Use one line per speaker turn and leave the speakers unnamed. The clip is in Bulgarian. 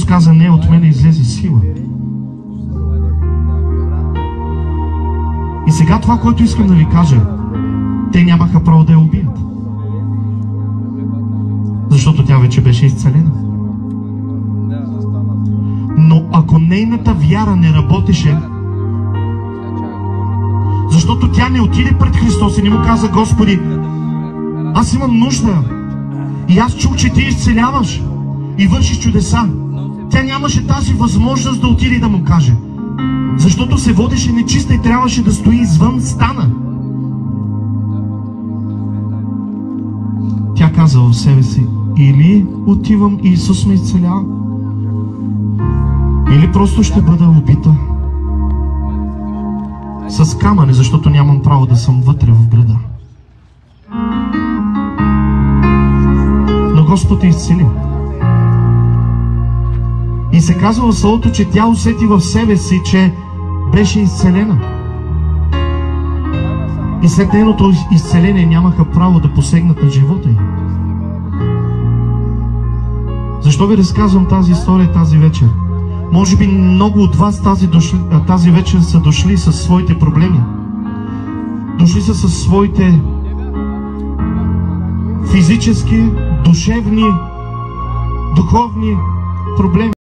каза: не, от мене излезе сила. И сега това, което искам да ви кажа, те нямаха право да я убият. Защото тя вече беше изцелена. Но ако нейната вяра не работеше, защото тя не отиде пред Христос и не му каза: Господи, аз имам нужда и аз чух, че ти изцеляваш и вършиш чудеса. Тя нямаше тази възможност да отиде и да му каже, защото се водеше нечиста и трябваше да стои извън стана. Тя каза в себе си: или отивам и Исус ме изцелява, или просто ще бъда убита с камъни, защото нямам право да съм вътре в града. Но Господ я изцели. И се казва в Словото, че тя усети в себе си, че беше изцелена. И след нейното изцеление нямаха право да посегнат на живота й. Защо ви разказвам тази история тази вечер? Може би много от вас тази вечер са дошли със своите проблеми. Дошли са със своите физически, душевни, духовни проблеми.